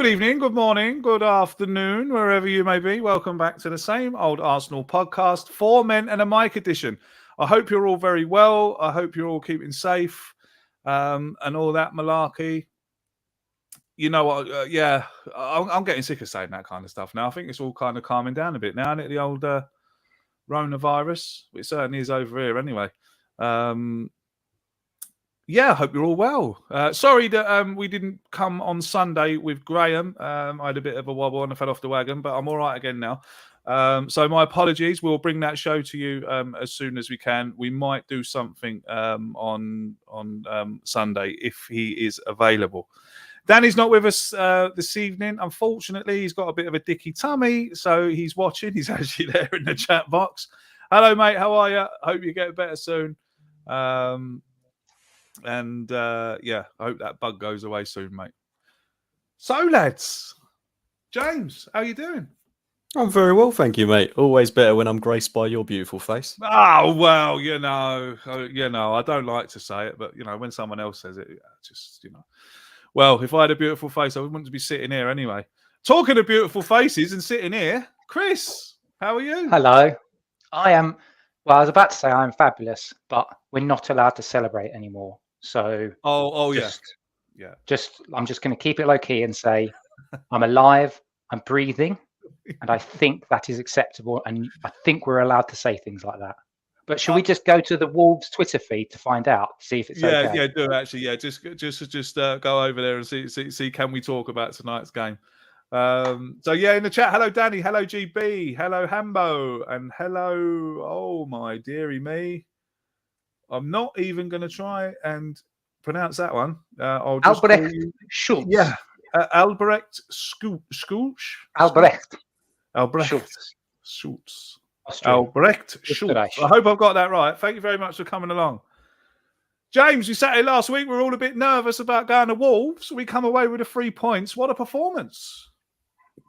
Good evening, good morning, good afternoon, wherever you may be. Welcome back to the same old Arsenal podcast, 4 Men and a Mic edition. I hope you're all very well. I hope you're all keeping safe and all that malarkey. You know what? I'm getting sick of saying that kind of stuff now. I think it's all kind of calming down a bit now, isn't it? The old coronavirus. It certainly is over here anyway. Yeah, I hope you're all well. Sorry that we didn't come on Sunday with Graham. I had a bit of a wobble and I fell off the wagon, but I'm all right again now. So my apologies. We'll bring that show to you as soon as we can. We might do something on Sunday if he is available. Danny's not with us this evening. Unfortunately, he's got a bit of a dicky tummy, so he's watching. He's actually there in the chat box. Hello, mate. How are you? Hope you get better soon. I hope that bug goes away soon, mate. So, lads, James, how you doing? I'm very well, thank you, mate. Always better when I'm graced by your beautiful face. Oh, well, I don't like to say it, but, when someone else says it, Well, if I had a beautiful face, I wouldn't want to be sitting here anyway. Talking of beautiful faces and sitting here, Chris, how are you? Hello. I am, well, I was about to say I'm fabulous, but we're not allowed to celebrate anymore. So, I'm just going to keep it low key and say I'm alive, I'm breathing, and I think that is acceptable. And I think we're allowed to say things like that. But should we just go to the Wolves Twitter feed to find out, see if it's okay? Yeah, do actually. Yeah, just go over there and see can we talk about tonight's game. In the chat, hello Danny, hello GB, hello Hambo, and hello, oh my dearie me. I'm not even going to try and pronounce that one. I'll just Albrecht Schultz. Yeah, Albrecht Schultz. Albrecht Schultz. Austrian. Albrecht Schultz. I hope I've got that right. Thank you very much for coming along. James, we sat here last week. We were all a bit nervous about going to Wolves. We come away with 3 points. What a performance.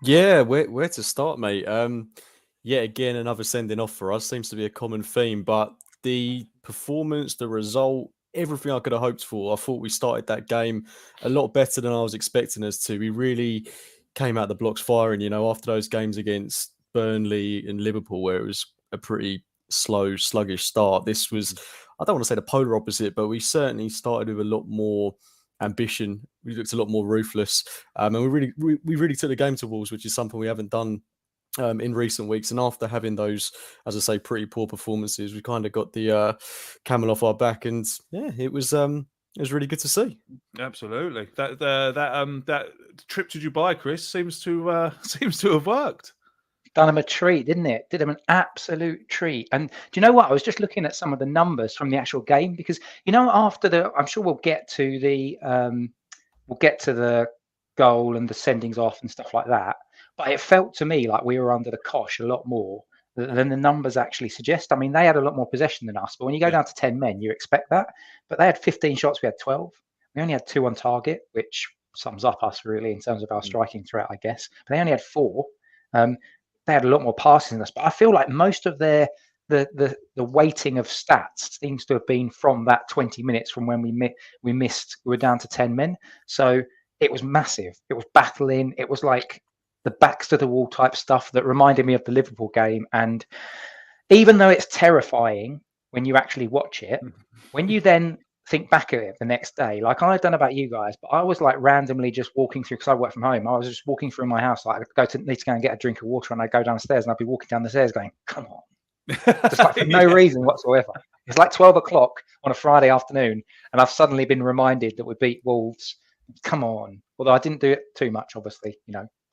Yeah, where to start, mate? Again, another sending off for us. Seems to be a common theme, but the performance, the result, everything I could have hoped for. I thought we started that game a lot better than I was expecting us to. We really came out the blocks firing, after those games against Burnley and Liverpool, where it was a pretty slow, sluggish start. This was, I don't want to say the polar opposite, but we certainly started with a lot more ambition. We looked a lot more ruthless, and we really took the game to Wolves, which is something we haven't done in recent weeks. And after having those, as I say, pretty poor performances, we kind of got the camel off our back, and it was really good to see. Absolutely. That trip to Dubai, Chris, seems to have worked. Done him a treat, didn't it? Did him an absolute treat. And do you know what? I was just looking at some of the numbers from the actual game because after I'm sure we'll get to the goal and the sendings off and stuff like that. But it felt to me like we were under the cosh a lot more than the numbers actually suggest. I mean, they had a lot more possession than us, but when you go down to 10 men, you expect that. But they had 15 shots, we had 12. We only had 2 on target, which sums up us really in terms of our striking threat, I guess. But they only had 4. They had a lot more passes than us, but I feel like most of the weighting of stats seems to have been from that 20 minutes from when we were down to 10 men. So it was massive. It was battling. It was like the backs to the wall type stuff that reminded me of the Liverpool game. And even though it's terrifying when you actually watch it, when you then think back at it the next day, like I don't know about you guys, but I was like randomly just walking through because I work from home. I was just walking through my house, like need to go and get a drink of water, and I go downstairs and I'd be walking down the stairs going, "Come on," just like for no reason whatsoever. It's like 12 o'clock on a Friday afternoon, and I've suddenly been reminded that we beat Wolves. Come on. Although I didn't do it too much, obviously,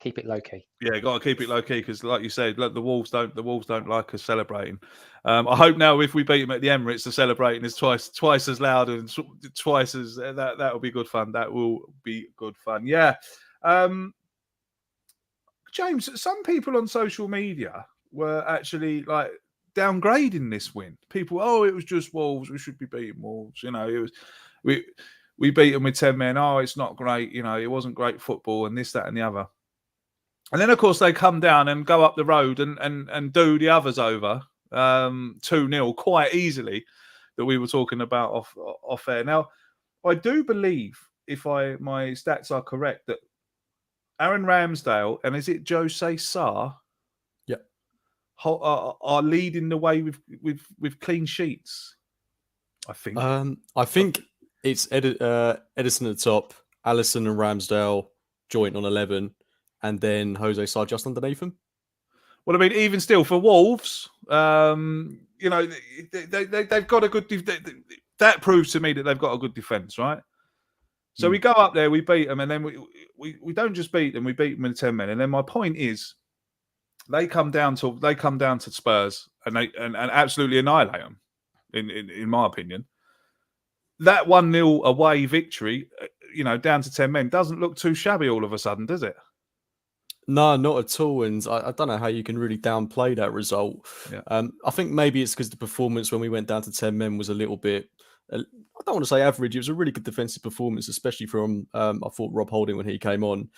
keep it low key. Yeah, got to keep it low key because, like you said, the Wolves don't like us celebrating. I hope now if we beat them at the Emirates, the celebrating is twice as loud and twice as that. That will be good fun. That will be good fun. Yeah, James. Some people on social media were actually like downgrading this win. People, it was just Wolves. We should be beating Wolves. It was we beat them with 10 men. Oh, it's not great. It wasn't great football and this, that, and the other. And then, of course, they come down and go up the road and do the others over 2-0 quite easily that we were talking about off air. Now, I do believe, if my stats are correct, that Aaron Ramsdale and is it Jose Sarr? Yeah. Are leading the way with clean sheets. I think. I think it's Edison at the top, Allison and Ramsdale joint on 11, and then Jose Sarr just underneath him. Well, I mean, even still for Wolves, you know, they've got a good. That proves to me that they've got a good defence, right? So we go up there, we beat them, and then we don't just beat them, we beat them in 10 men. And then my point is, they come down to Spurs and and absolutely annihilate them. In my opinion, that 1-0 away victory, you know, down to 10 men, doesn't look too shabby all of a sudden, does it? No, not at all. And I don't know how you can really downplay that result. Yeah. I think maybe it's because the performance when we went down to 10 men was a little bit, I don't want to say average. It was a really good defensive performance, especially from, I thought, Rob Holding when he came on.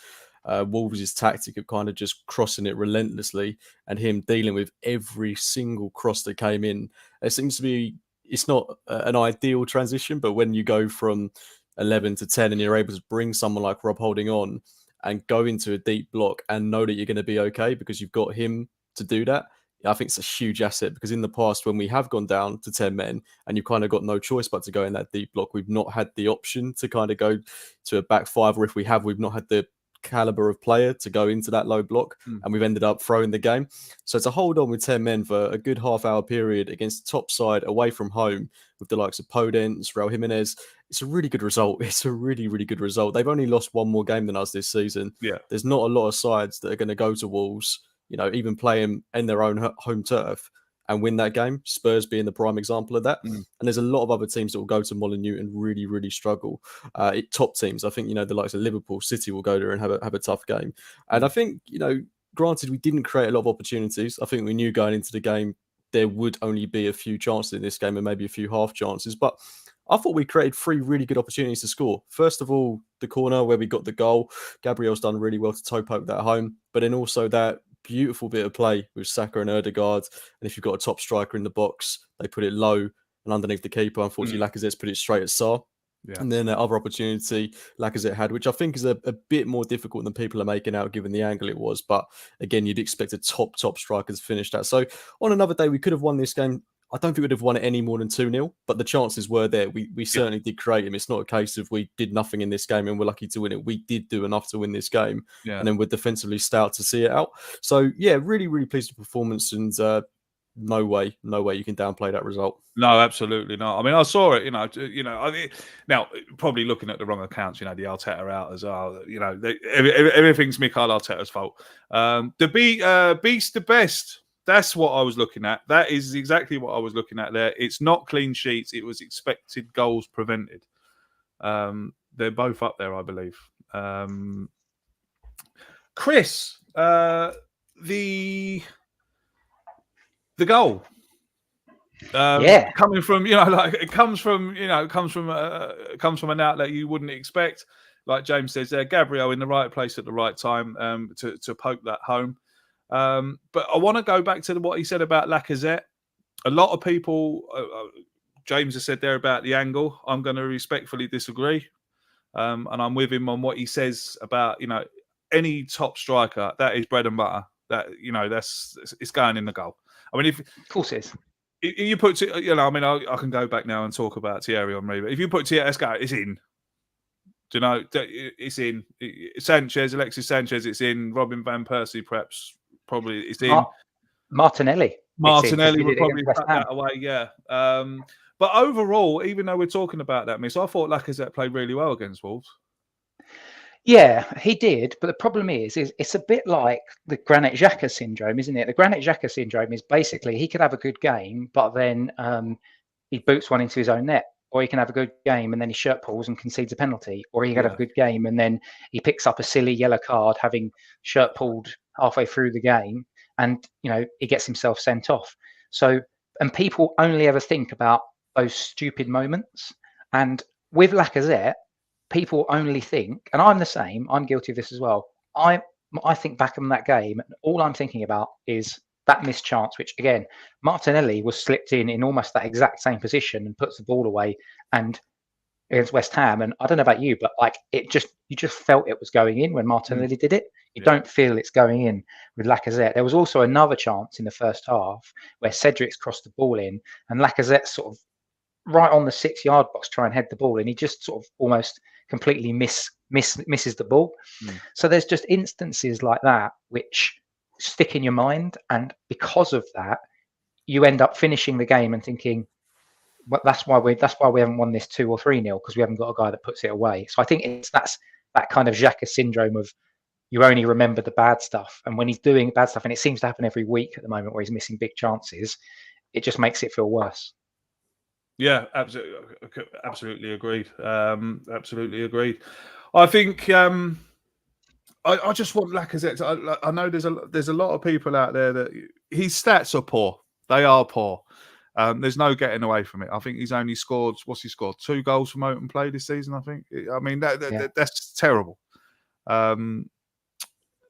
Wolves' tactic of kind of just crossing it relentlessly and him dealing with every single cross that came in. It seems to be, it's not an ideal transition, but when you go from 11 to 10 and you're able to bring someone like Rob Holding on and go into a deep block and know that you're going to be okay because you've got him to do that, I think it's a huge asset because in the past, when we have gone down to 10 men and you've kind of got no choice but to go in that deep block, we've not had the option to kind of go to a back five, or if we have, we've not had the caliber of player to go into that low block, and we've ended up throwing the game. So to hold on with 10 men for a good half-hour period against the top side away from home with the likes of Podence, Raul Jimenez, it's a really good result. It's a really, really good result. They've only lost one more game than us this season. Yeah. There's not a lot of sides that are going to go to Wolves, you know, even play them in their own home turf and win that game. Spurs being the prime example of that. And there's a lot of other teams that will go to Molineux and really, really struggle. Top teams, I think, you know, the likes of Liverpool, City will go there and have a tough game. And I think, you know, granted, we didn't create a lot of opportunities. I think we knew going into the game there would only be a few chances in this game and maybe a few half chances. But I thought we created 3 really good opportunities to score. First of all, the corner where we got the goal. Gabriel's done really well to toe poke that home. But then also that beautiful bit of play with Saka and Ødegaard. And if you've got a top striker in the box, they put it low and underneath the keeper. Unfortunately, Lacazette's put it straight at Sarr. Yeah. And then that other opportunity Lacazette had, which I think is a bit more difficult than people are making out given the angle it was. But again, you'd expect a top striker to finish that. So on another day, we could have won this game. I don't think we'd have won it any more than 2-0, but the chances were there. We certainly did create them. It's not a case of we did nothing in this game and we're lucky to win it. We did do enough to win this game. Yeah. And then we're defensively stout to see it out. So yeah, really, really pleased with the performance, and no way you can downplay that result. No, absolutely not. I mean, I saw it. I mean, now probably looking at the wrong accounts. You know, the Arteta out as well. You know, everything's Mikel Arteta's fault. The beast, the best. That's what I was looking at. That is exactly what I was looking at there. It's not clean sheets. It was expected goals prevented. They're both up there, I believe. Chris, the goal. Coming from, it comes from an outlet you wouldn't expect. Like James says there, Gabriel in the right place at the right time to poke that home. But I want to go back to what he said about Lacazette. A lot of people, James has said there about the angle. I'm going to respectfully disagree. And I'm with him on what he says about, any top striker, that is bread and butter. That, it's going in the goal. I mean, of course it is. You put, I can go back now and talk about Thierry Henry, but if you put Thierry, it's in. Do you know, it's in. Alexis Sanchez, it's in. Robin Van Persie, probably it's in. Martinelli would probably put that away, yeah. But overall, even though we're talking about that miss, I thought Lacazette played really well against Wolves. Yeah, he did. But the problem is it's a bit like the Granit Xhaka syndrome, isn't it? The Granit Xhaka syndrome is basically he could have a good game, but then he boots one into his own net. Or he can have a good game and then he shirt pulls and concedes a penalty. Or he can have a good game and then he picks up a silly yellow card, having shirt pulled halfway through the game, and he gets himself sent off. So, and people only ever think about those stupid moments. And with Lacazette, people only think, and I'm the same, I'm guilty of this as well. I think back on that game, and all I'm thinking about is that missed chance, which again, Martinelli was slipped in almost that exact same position and puts the ball away. And against West Ham, and I don't know about you, but like you just felt it was going in when Martinelli did it. You don't feel it's going in with Lacazette. There was also another chance in the first half where Cedric's crossed the ball in, and Lacazette sort of right on the 6-yard box try and head the ball, and he just sort of almost completely misses the ball. So there's just instances like that which stick in your mind, and because of that, you end up finishing the game and thinking, but that's why we haven't won this 2 or 3-0, because we haven't got a guy that puts it away. So I think that's that kind of Xhaka syndrome of you only remember the bad stuff, and when he's doing bad stuff, and it seems to happen every week at the moment where he's missing big chances, it just makes it feel worse. Yeah, absolutely agreed. Absolutely agreed. I think I just want Lacazette. I know there's a lot of people out there that his stats are poor. They are poor. There's no getting away from it. I think he's only scored. What's he scored? 2 goals from open play this season. I think. I mean that's terrible.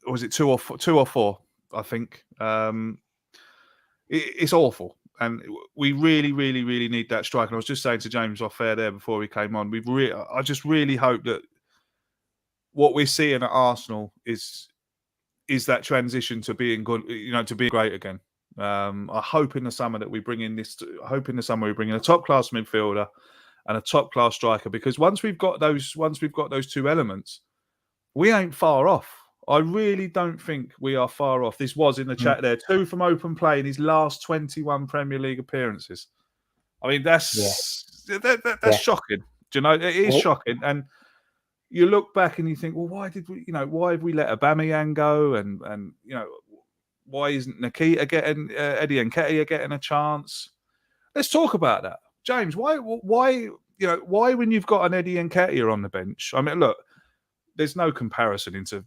Was it 2 or 4? I think it's awful. And we really, really, really need that strike. And I was just saying to James off air there before we came on, I just really hope that what we're seeing at Arsenal is that transition to being good, to being great again. I hope in the summer that we bring in a top class midfielder and a top class striker, because once we've got those 2 elements, we ain't far off. I really don't think we are far off. This was in the chat there. 2 from open play in his last 21 Premier League appearances. I mean, that's shocking. Do you know? It is shocking. And you look back and you think, well, why have we let Aubameyang go? And why isn't Eddie Nketiah getting a chance? Let's talk about that, James. Why when you've got an Eddie Nketiah on the bench? I mean, look, there's no comparison into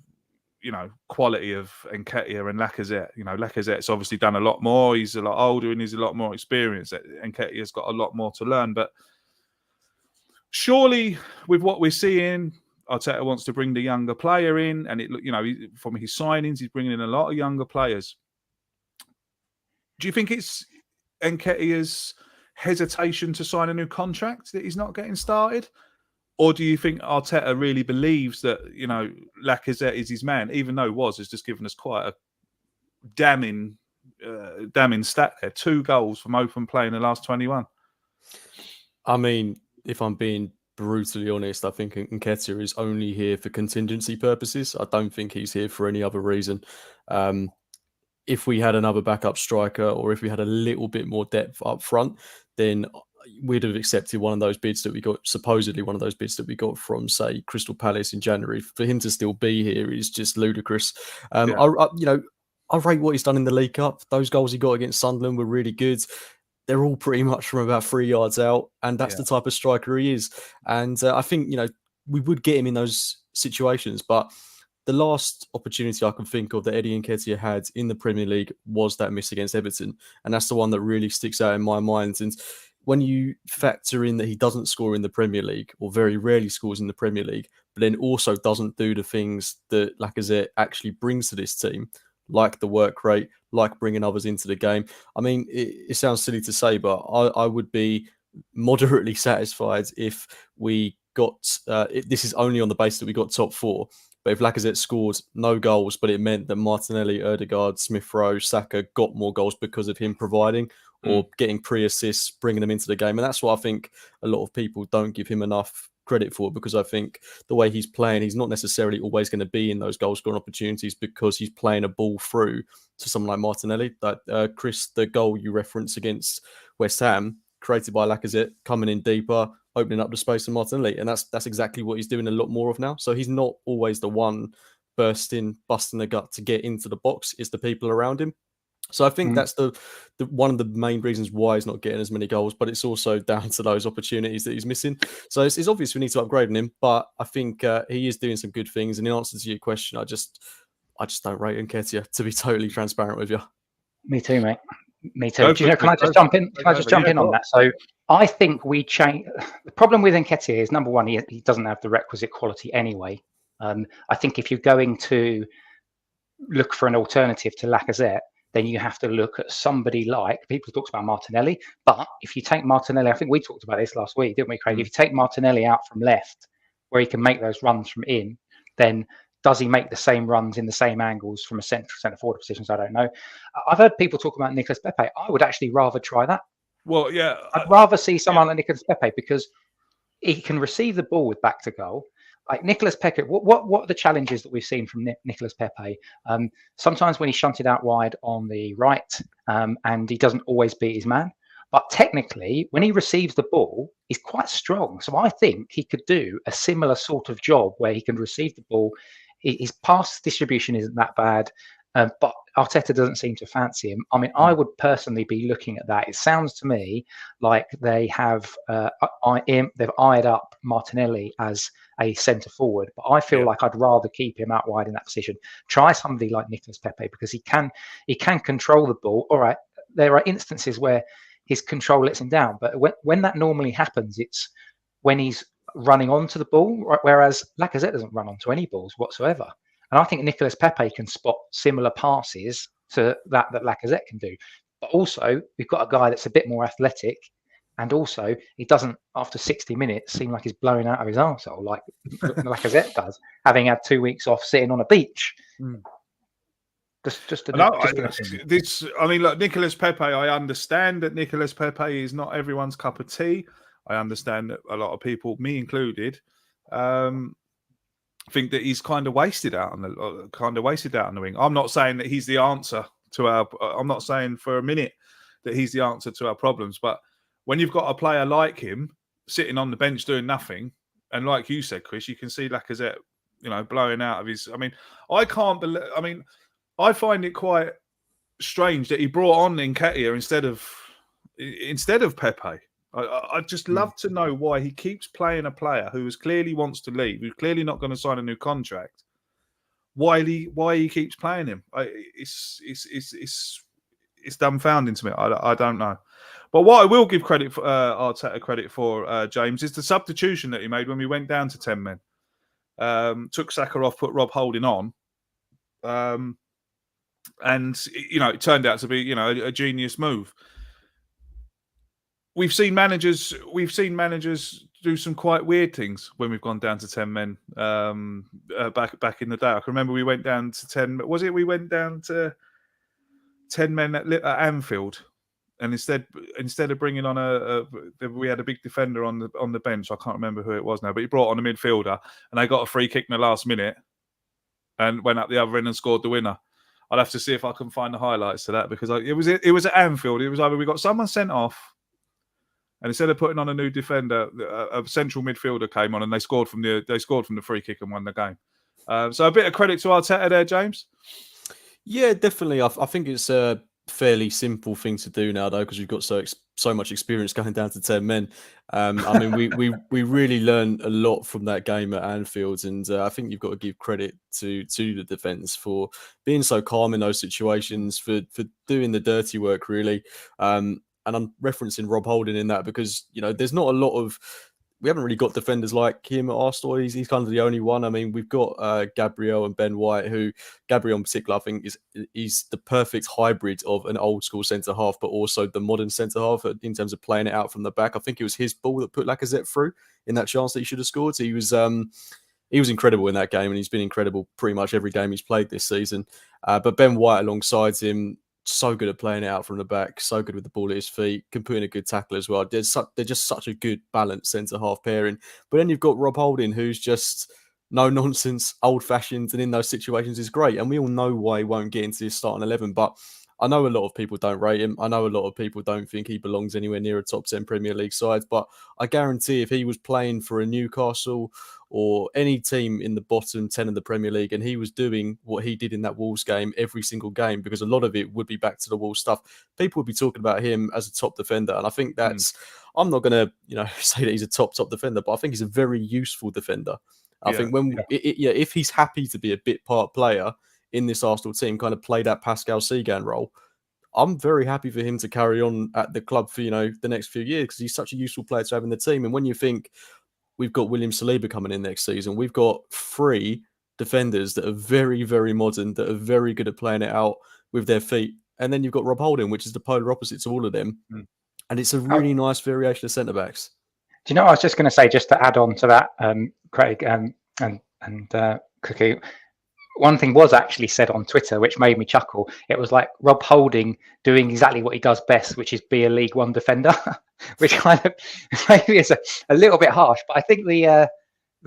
quality of Nketiah and Lacazette. Lacazette's obviously done a lot more. He's a lot older and he's a lot more experienced. Nketiah's got a lot more to learn. But surely, with what we're seeing, Arteta wants to bring the younger player in, and from his signings, he's bringing in a lot of younger players. Do you think it's Nketiah's hesitation to sign a new contract that he's not getting started? Or do you think Arteta really believes that, Lacazette is his man, even though Woz has just given us quite a damning stat there. 2 goals from open play in the last 21. I mean, if I'm being brutally honest, I think Nketiah is only here for contingency purposes. I don't think he's here for any other reason. If we had another backup striker, or if we had a little bit more depth up front, then we'd have accepted one of those bids that we got, supposedly one of those bids that we got from, say, Crystal Palace in January. For him to still be here is just ludicrous. I rate what he's done in the League Cup. Those goals he got against Sunderland were really good. They're all pretty much from about 3 yards out, and that's the type of striker he is. And I think, we would get him in those situations, but the last opportunity I can think of that Eddie Nketiah had in the Premier League was that miss against Everton, and that's the one that really sticks out in my mind. And when you factor in that he doesn't score in the Premier League, or very rarely scores in the Premier League, but then also doesn't do the things that Lacazette actually brings to this team, like the work rate, like bringing others into the game. I mean, it sounds silly to say, but I would be moderately satisfied if we got, this is only on the basis that we got top 4, but if Lacazette scored no goals, but it meant that Martinelli, Ødegaard, Smith-Rowe, Saka got more goals because of him providing, or getting pre-assists, bringing them into the game. And that's what I think a lot of people don't give him enough credit for, because I think the way he's playing, he's not necessarily always going to be in those goal-scoring opportunities because he's playing a ball through to someone like Martinelli. That Chris, the goal you reference against West Ham, created by Lacazette, coming in deeper, opening up the space for Martinelli. And that's exactly what he's doing a lot more of now. So he's not always the one busting the gut to get into the box. It's the people around him. So I think that's the one of the main reasons why he's not getting as many goals, but it's also down to those opportunities that he's missing. So it's obvious we need to upgrade him, but I think he is doing some good things. And in answer to your question, I just don't rate Nketiah, to be totally transparent with you. Me too, mate. Me too. Can I just jump in? Can I just jump in on that? So I think we change. The problem with Nketiah is, number one, he doesn't have the requisite quality anyway. I think if you're going to look for an alternative to Lacazette, then you have to look at somebody like, people talk about Martinelli, but if you take Martinelli, I think we talked about this last week, didn't we, Craig? If you take Martinelli out from left, where he can make those runs from in, then does he make the same runs in the same angles from a centre forward positions? I don't know. I've heard people talk about Nicolas Pepe. I would actually rather try that. Well, yeah. I'd rather see someone like Nicolas Pepe, because he can receive the ball with back to goal. Like Nicolas Pepe, what are the challenges that we've seen from Nicolas Pepe? Sometimes when he's shunted out wide on the right, and he doesn't always beat his man. But technically, when he receives the ball, he's quite strong. So I think he could do a similar sort of job where he can receive the ball. His pass distribution isn't that bad, but Arteta doesn't seem to fancy him. I mean, I would personally be looking at that. It sounds to me like they have they've eyed up Martinelli as a centre forward, but I feel like I'd rather keep him out wide in that position. Try somebody like Nicolas Pepe, because he can control the ball. All right, there are instances where his control lets him down, but when that normally happens, it's when he's running onto the ball, whereas Lacazette doesn't run onto any balls whatsoever. And I think Nicolas Pepe can spot similar passes to that Lacazette can do. But also, we've got a guy that's a bit more athletic, and also he doesn't, after 60 minutes, seem like he's blowing out of his arsehole like Lacazette does, having had 2 weeks off sitting on a beach. I mean, look, Nicolas Pepe, I understand that Nicolas Pepe is not everyone's cup of tea. I understand that a lot of people, me included, think that he's kind of wasted out on the wing. I'm not saying that he's the answer to our. I'm not saying for a minute that he's the answer to our problems. But when you've got a player like him sitting on the bench doing nothing, and like you said, Chris, you can see Lacazette, blowing out of his. I mean, I can't believe. I mean, I find it quite strange that he brought on Nketiah instead of Pepe. I'd just love to know why he keeps playing a player who clearly wants to leave, who's clearly not going to sign a new contract. Why he keeps playing him? It's dumbfounding to me. I don't know. But what I will give credit for Arteta credit for, James, is the substitution that he made when we went down to 10 men. Took Saka off, put Rob Holding on. And it turned out to be a genius move. We've seen managers do some quite weird things when we've gone down to 10 men back in the day. I can remember we went down to 10. Was it we went down to 10 men at Anfield, and instead of bringing on we had a big defender on the bench. I can't remember who it was now, but he brought on a midfielder, and they got a free kick in the last minute and went up the other end and scored the winner. I'll have to see if I can find the highlights to that, because it was at Anfield. It was either we got someone sent off, and instead of putting on a new defender, a central midfielder came on, and they scored from the free kick and won the game. So a bit of credit to Arteta there, James. Yeah, definitely. I think it's a fairly simple thing to do now, though, because we've got so much experience going down to 10 men. I mean, we really learned a lot from that game at Anfield, and I think you've got to give credit to the defence for being so calm in those situations, for doing the dirty work, really. And I'm referencing Rob Holding in that because, there's not a lot of... We haven't really got defenders like him at Arsenal. He's kind of the only one. I mean, we've got Gabriel and Ben White, who Gabriel in particular, I think, is the perfect hybrid of an old school centre half, but also the modern centre half in terms of playing it out from the back. I think it was his ball that put Lacazette through in that chance that he should have scored. So he was incredible in that game, and he's been incredible pretty much every game he's played this season. But Ben White alongside him, so good at playing it out from the back, so good with the ball at his feet, can put in a good tackle as well. They're just such a good balanced centre-half pairing. But then you've got Rob Holding, who's just no-nonsense, old-fashioned, and in those situations is great. And we all know why he won't get into his starting 11, but I know a lot of people don't rate him. I know a lot of people don't think he belongs anywhere near a top 10 Premier League side, but I guarantee if he was playing for a Newcastle or any team in the bottom 10 of the Premier League, and he was doing what he did in that Wolves game every single game, because a lot of it would be back to the Wolves stuff, people would be talking about him as a top defender. And I think that's, I'm not going to say that he's a top defender, but I think he's a very useful defender. I think if he's happy to be a bit part player in this Arsenal team, kind of play that Pascal Segan role, I'm very happy for him to carry on at the club for, the next few years, because he's such a useful player to have in the team. And when you think we've got William Saliba coming in next season, we've got 3 defenders that are very, very modern, that are very good at playing it out with their feet and then you've got Rob Holding, which is the polar opposite to all of them. Mm. And it's a really nice variation of centre backs. Do you know what I was just going to say, just to add on to that, Craig and Cookie? One thing was actually said on Twitter, which made me chuckle. It was like Rob Holding doing exactly what he does best, which is be a League One defender, which kind of maybe is a little bit harsh. But I think the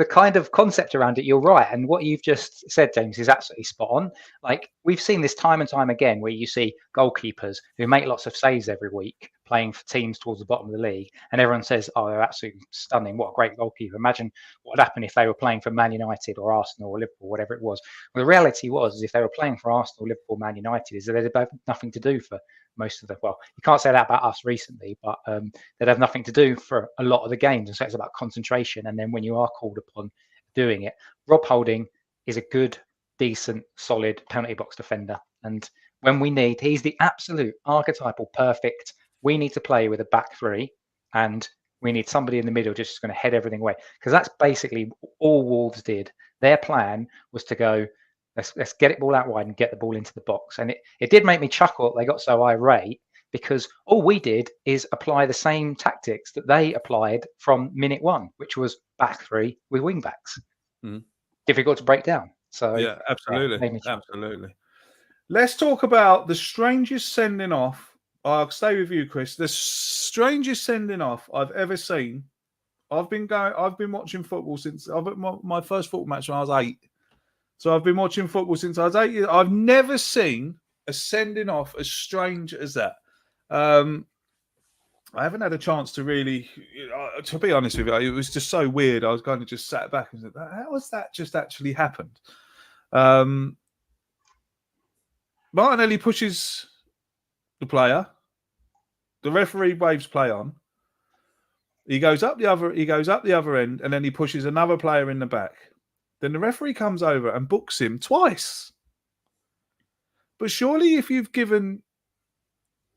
kind of concept around it, you're right. And what you've just said, James, is absolutely spot on. Like, we've seen this time and time again, where you see goalkeepers who make lots of saves every week playing for teams towards the bottom of the league. And everyone says, oh, they're absolutely stunning. What a great goalkeeper. Imagine what would happen if they were playing for Man United or Arsenal or Liverpool, whatever it was. Well, the reality was, is if they were playing for Arsenal, Liverpool, Man United, is that they'd have nothing to do for most of the, well, you can't say that about us recently, but they'd have nothing to do for a lot of the games. And so it's about concentration. And then when you are called upon doing it, Rob Holding is a good, decent, solid penalty box defender. And when we need, he's the absolute archetypal perfect. We need to play with a back three, and we need somebody in the middle just going to head everything away. Because that's basically all Wolves did. Their plan was to go, let's get it ball out wide and get the ball into the box. And it did make me chuckle. They got so irate because all we did is apply the same tactics that they applied from minute one, which was back three with wing backs. Difficult to break down. So yeah, absolutely, yeah, absolutely. Let's talk about the strangest sending off. I'll stay with you, Chris. The strangest sending off I've ever seen. I've been watching football since my first football match when I was 8. So I've been watching football since I was 8 years. I've never seen a sending off as strange as that. I haven't had a chance to really, to be honest with you, it was just so weird. I was kind of just sat back and said, how has that just actually happened? Martinelli pushes the player. The referee waves play on. He goes up the other end, and then he pushes another player in the back. Then the referee comes over and books him twice. But surely, if you've given,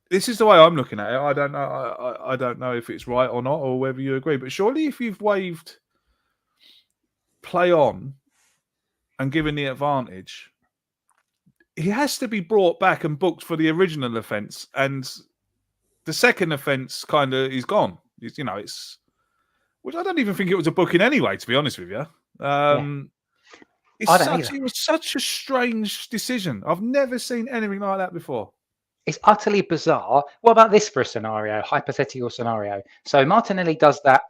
this is the way I'm looking at it. I don't know. I don't know if it's right or not, or whether you agree. But surely, if you've waved play on and given the advantage, he has to be brought back and booked for the original offence, and the second offence kind of is gone. It's, which I don't even think it was a booking anyway, to be honest with you. It was such a strange decision. I've never seen anything like that before. It's utterly bizarre. What about this for a scenario, hypothetical scenario? So Martinelli does that.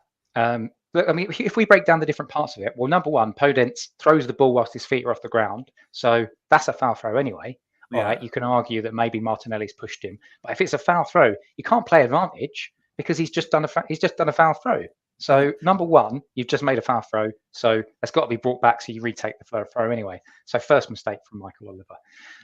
Look, I mean, if we break down the different parts of it, well, number one, Podence throws the ball whilst his feet are off the ground. So that's a foul throw anyway. All right, you can argue that maybe Martinelli's pushed him, but if it's a foul throw, you can't play advantage because he's just done a foul throw. So number one, you've just made a foul throw, so it's got to be brought back so you retake the throw anyway. So first mistake from Michael Oliver.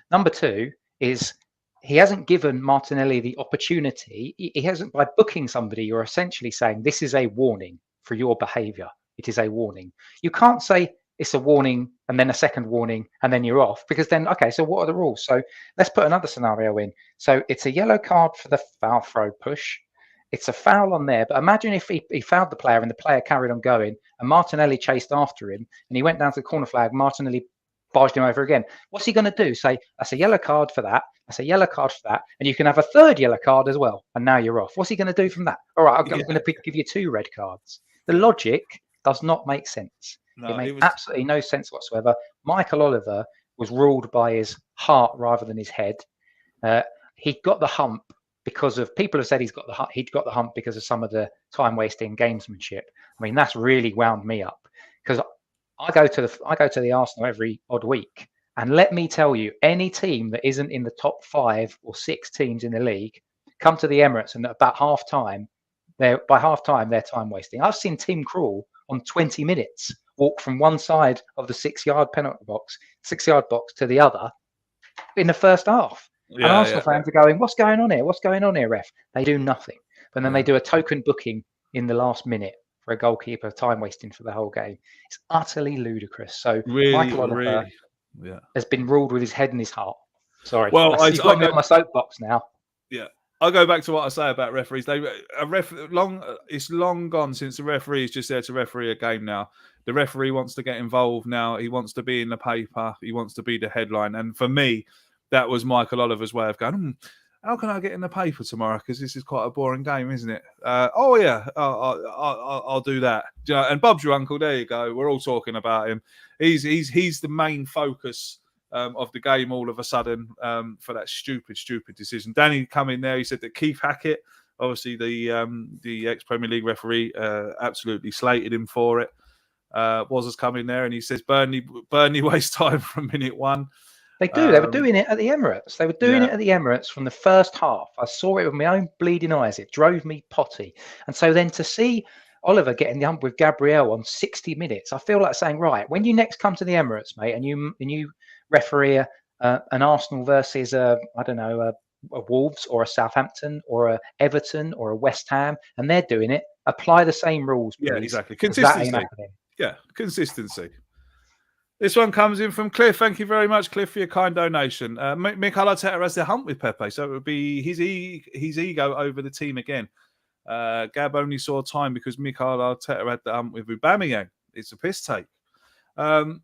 Number two is he hasn't given Martinelli the opportunity. He hasn't, by booking somebody, you're essentially saying this is a warning for your behaviour. It is a warning. You can't say it's a warning and then a second warning and then you're off, because then, okay, so what are the rules? So let's put another scenario in. So it's a yellow card for the foul throw push. It's a foul on there, but imagine if he fouled the player and the player carried on going and Martinelli chased after him and he went down to the corner flag, Martinelli barged him over again. What's he going to do? Say, that's a yellow card for that, that's a yellow card for that, and you can have a third yellow card as well, and now you're off. What's he going to do from that? All right, I'm going to give you 2 red cards. The logic does not make sense. It made absolutely no sense whatsoever. Michael Oliver was ruled by his heart rather than his head. He got the hump because of, people have said he'd got the hump because of some of the time wasting gamesmanship. I mean, that's really wound me up, because I go to the Arsenal every odd week, and let me tell you, any team that isn't in the top 5 or 6 teams in the league come to the Emirates, and about half time, they're time wasting. I've seen Tim Krul on 20 minutes walk from one side of the 6-yard penalty box, 6-yard box, to the other in the first half. And Arsenal fans are going, what's going on here? What's going on here, ref? They do nothing. But then they do a token booking in the last minute for a goalkeeper, time wasting for the whole game. It's utterly ludicrous. So Michael Oliver has been ruled with his head and his heart. Sorry. Well, you've got me on my soapbox now. Yeah. I'll go back to what I say about referees. It's long gone since the referee is just there to referee a game now. The referee wants to get involved now. He wants to be in the paper. He wants to be the headline. And for me, that was Michael Oliver's way of going, how can I get in the paper tomorrow? Because this is quite a boring game, isn't it? Oh, yeah, I'll do that. You know, and Bob's your uncle. There you go. We're all talking about him. He's the main focus of the game all of a sudden for that stupid decision. Danny come in there. He said that Keith Hackett, obviously the ex-Premier League referee, absolutely slated him for it. Was coming there and he says Burnley waste time from minute one. They do. They were doing it at the Emirates. They were doing it at the Emirates from the first half. I saw it with my own bleeding eyes. It drove me potty. And so then to see Oliver getting the hump with Gabriel on 60 minutes, I feel like saying, right, when you next come to the Emirates, mate, and you referee an Arsenal versus a Wolves or a Southampton or a Everton or a West Ham, and they're doing it, apply the same rules, please. Yeah, exactly. Consistency. Yeah, consistency. This one comes in from Cliff. Thank you very much, Cliff, for your kind donation. Mikel Arteta has the hump with Pepe, so it would be his ego over the team again. Gab only saw time because Mikel Arteta had the hump with Aubameyang. It's a piss take. To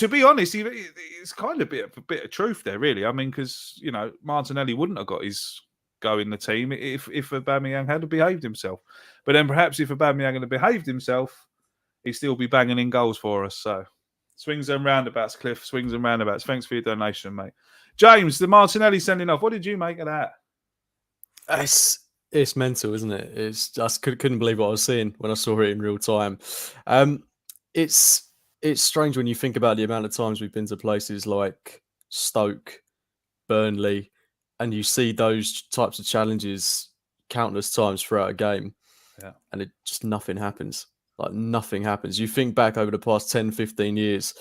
be honest, it's kind of a bit of truth there, really. I mean, because, you know, Martinelli wouldn't have got his go in the team if Aubameyang had behaved himself. But then perhaps if Aubameyang had behaved himself, he'd still be banging in goals for us. So swings and roundabouts, Cliff. Swings and roundabouts. Thanks for your donation, mate. James, the Martinelli sending off. What did you make of that? It's mental, isn't it? I couldn't believe what I was seeing when I saw it in real time. It's strange when you think about the amount of times we've been to places like Stoke, Burnley, and you see those types of challenges countless times throughout a game, and nothing happens. Like, nothing happens. You think back over the past 10, 15 years,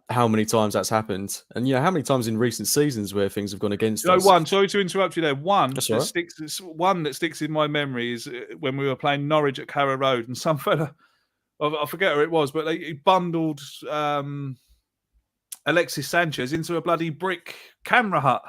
how many times that's happened. And, you know, how many times in recent seasons where things have gone against us. Sorry to interrupt you there. One that sticks in my memory is when we were playing Norwich at Carrow Road, and some fella, I forget who it was, but he bundled Alexis Sanchez into a bloody brick camera hut.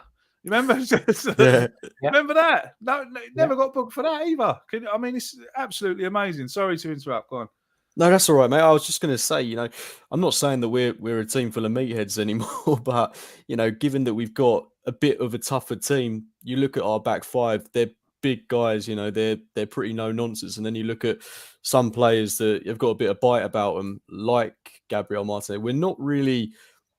You remember? Remember that? No, never got booked for that either. I mean, it's absolutely amazing. Sorry to interrupt. Go on. No, that's all right, mate. I was just going to say, you know, I'm not saying that we're a team full of meatheads anymore, but, you know, given that we've got a bit of a tougher team, you look at our back five, they're big guys, you know, they're pretty no nonsense. And then you look at some players that have got a bit of bite about them, like Gabriel Martinelli. We're not really...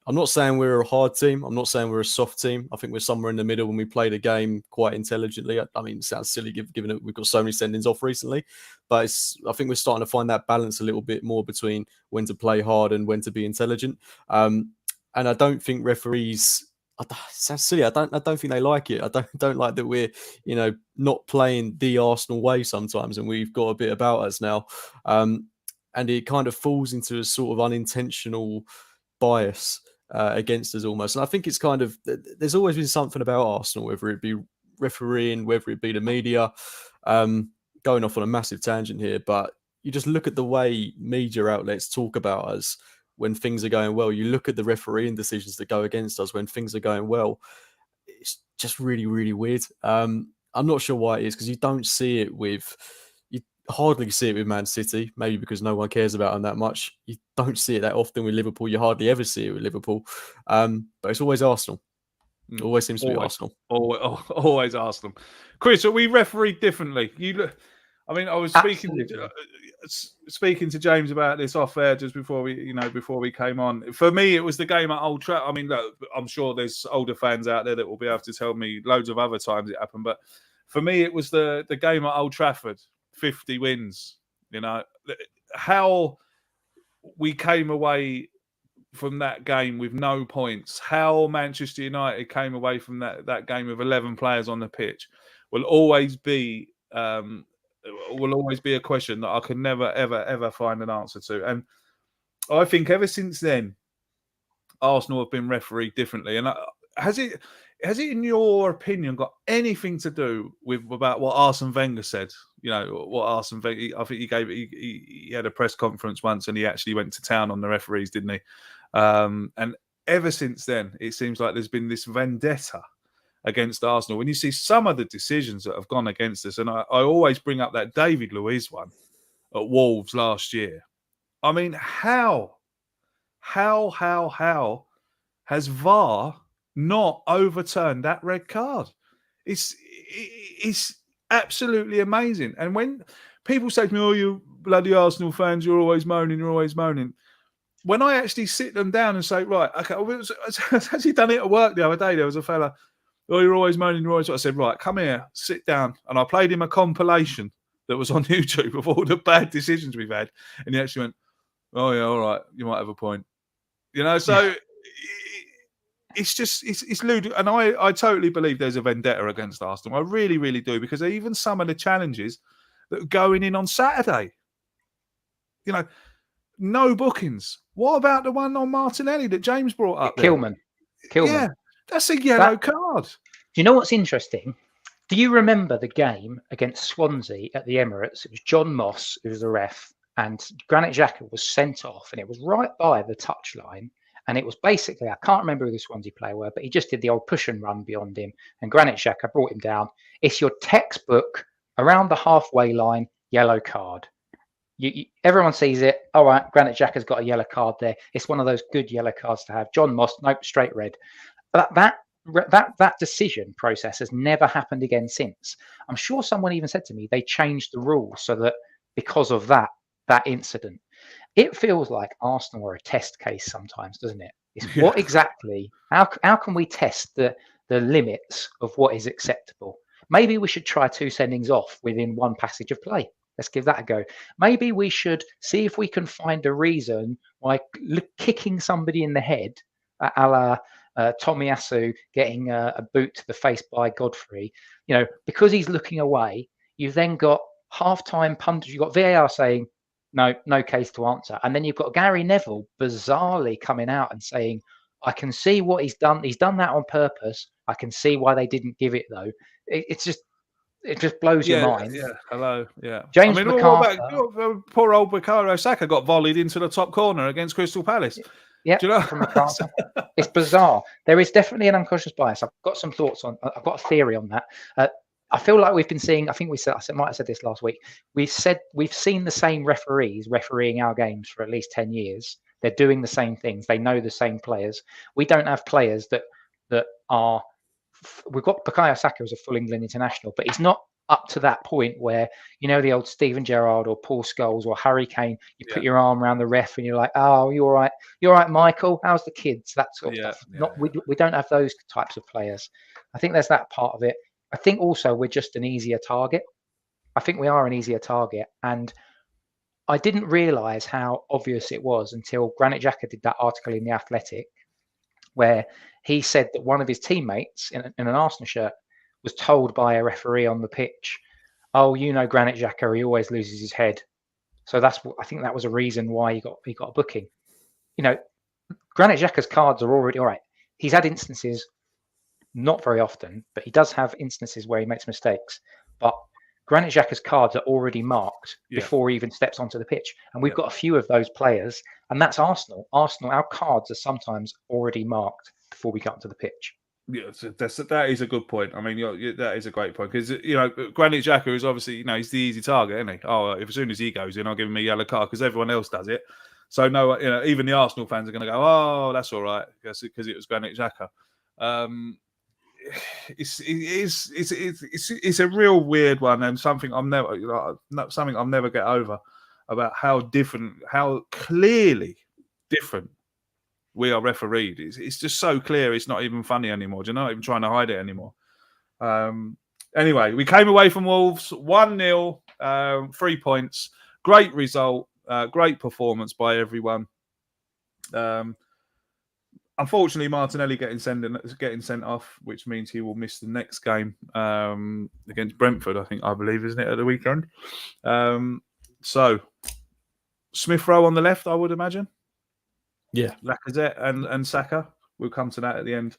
I'm not saying we're a hard team. I'm not saying we're a soft team. I think we're somewhere in the middle when we play the game quite intelligently. I mean, it sounds silly given that we've got so many sendings off recently, but I think we're starting to find that balance a little bit more between when to play hard and when to be intelligent. And I don't think referees... It sounds silly. I don't think they like it. I don't like that we're, you know, not playing the Arsenal way sometimes, and we've got a bit about us now. And it kind of falls into a sort of unintentional bias against us almost. And I think it's kind of, there's always been something about Arsenal, whether it be refereeing, whether it be the media, going off on a massive tangent here, but you just look at the way media outlets talk about us when things are going well. You look at the refereeing decisions that go against us when things are going well. It's just really, really weird. I'm not sure why it is, because you don't see it you hardly see it with Man City, maybe because no one cares about them that much. You don't see it that often with Liverpool. You hardly ever see it with Liverpool. But it's always Arsenal. It always seems to be Arsenal. Always Arsenal. Chris, are we refereed differently? I mean, I was speaking to James about this off air just before we came on. For me, it was the game at Old Trafford. I mean, look, I'm sure there's older fans out there that will be able to tell me loads of other times it happened, but for me, it was the game at Old Trafford. 50 wins, you know, how we came away from that game with no points, how Manchester United came away from that game with 11 players on the pitch will always be a question that I can never, ever find an answer to. And I think ever since then, Arsenal have been refereed differently. And has it, in your opinion, got anything to do with about what Arsene Wenger said? You know, what Arsene Wenger, I think he had a press conference once and he actually went to town on the referees, didn't he? And ever since then, it seems like there's been this vendetta against Arsenal. When you see some of the decisions that have gone against us, and I always bring up that David Luiz one at Wolves last year. I mean, how has VAR not overturn that red card. It's absolutely amazing. And when people say to me, "Oh, you bloody Arsenal fans, you're always moaning," when I actually sit them down and say, "Right, okay," I was actually done it at work the other day. There was a fella, "Oh, you're always moaning, you're always." I said, "Right, come here, sit down," and I played him a compilation that was on YouTube of all the bad decisions we've had, and he actually went, "Oh yeah, all right, you might have a point," So it's ludicrous, and I totally believe there's a vendetta against Arsenal. I really, really do, because even some of the challenges that are going in on Saturday, no bookings. What about the one on Martinelli that James brought up? Kilman. Yeah, that's a yellow card. Do you know what's interesting? Do you remember the game against Swansea at the Emirates? It was John Moss who was the ref, and Granit Xhaka was sent off, and it was right by the touchline. And it was basically, I can't remember who the Swansea player were, but he just did the old push and run beyond him. And Granit Xhaka brought him down. It's your textbook around the halfway line, yellow card. Everyone sees it. All right, Granit Xhaka's got a yellow card there. It's one of those good yellow cards to have. John Moss, nope, straight red. But that decision process has never happened again since. I'm sure someone even said to me they changed the rules so that because of that incident. It feels like Arsenal are a test case sometimes, doesn't it? It's what exactly? How can we test the limits of what is acceptable? Maybe we should try 2 sendings off within one passage of play. Let's give that a go. Maybe we should see if we can find a reason why kicking somebody in the head, a la Tomiyasu getting a boot to the face by Godfrey, because he's looking away, you've then got half-time punters. You've got VAR saying, no case to answer. And then you've got Gary Neville bizarrely coming out and saying, I can see what he's done. He's done that on purpose. I can see why they didn't give it, though. It just blows your mind. Yeah, hello. Yeah. James McCarthy. Poor old Bukayo Saka got volleyed into the top corner against Crystal Palace. Yeah, from McCarthy. It's bizarre. There is definitely an unconscious bias. I've got some thoughts on. I've got a theory on that. I feel like we've been seeing. I think I might have said this last week. We've seen the same referees refereeing our games for at least 10 years. They're doing the same things. They know the same players. We don't have players that are. We've got Bukayo Saka as a full England international, but he's not up to that point where the old Steven Gerrard or Paul Scholes or Harry Kane. You put your arm around the ref and you're like, "Oh, you're all right. You're all right, Michael. How's the kids?" That sort of stuff. We don't have those types of players. I think there's that part of it. I think also we're just an easier target. I think we are an easier target. And I didn't realise how obvious it was until Granit Xhaka did that article in The Athletic where he said that one of his teammates in an Arsenal shirt was told by a referee on the pitch, "Oh, Granit Xhaka, he always loses his head." So I think that was a reason why he got a booking. Granit Xhaka's cards are already all right. He's had instances, not very often, but he does have instances where he makes mistakes. But Granit Xhaka's cards are already marked before he even steps onto the pitch. And we've got a few of those players, and that's Arsenal. Our cards are sometimes already marked before we get onto the pitch. Yeah, that is a good point. I mean, that is a great point because Granit Xhaka is obviously he's the easy target, isn't he? Oh, if as soon as he goes in, I'll give him a yellow card because everyone else does it. So no, even the Arsenal fans are going to go, "Oh, that's all right," because it was Granit Xhaka. It's a real weird one and something I'll never get over about how clearly different we are refereed. It's just so clear. It's not even funny anymore. You're not even trying to hide it anymore. Anyway, we came away from Wolves 1-0, 3 points. Great result. Great performance by everyone. Unfortunately, Martinelli getting sent off, which means he will miss the next game against Brentford, I believe, isn't it, at the weekend? So, Smith Rowe on the left, I would imagine. Yeah. Lacazette and Saka. We'll come to that at the end.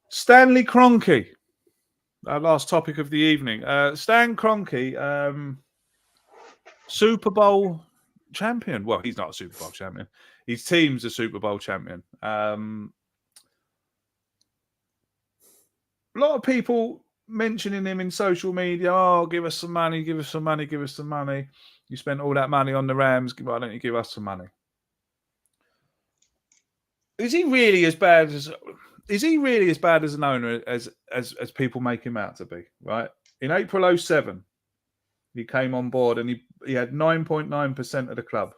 Stanley Kroneke, our last topic of the evening. Stan Kroneke, Super Bowl champion. Well, he's not a Super Bowl champion. His team's a Super Bowl champion. A lot of people mentioning him in social media. Oh, give us some money, give us some money, give us some money. You spent all that money on the Rams. Why don't you give us some money? Is he really as bad as... is he really as bad as an owner as people make him out to be? Right. In April 07, he came on board and he had 9.9% of the club.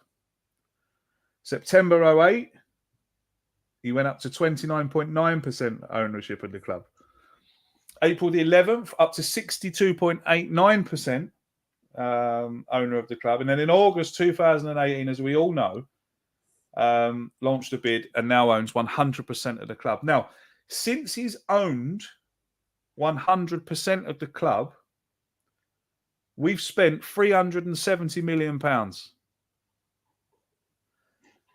September 08, he went up to 29.9% ownership of the club. April the 11th, up to 62.89% owner of the club. And then in August 2018, as we all know, launched a bid and now owns 100% of the club. Now, since he's owned 100% of the club, we've spent £370 million.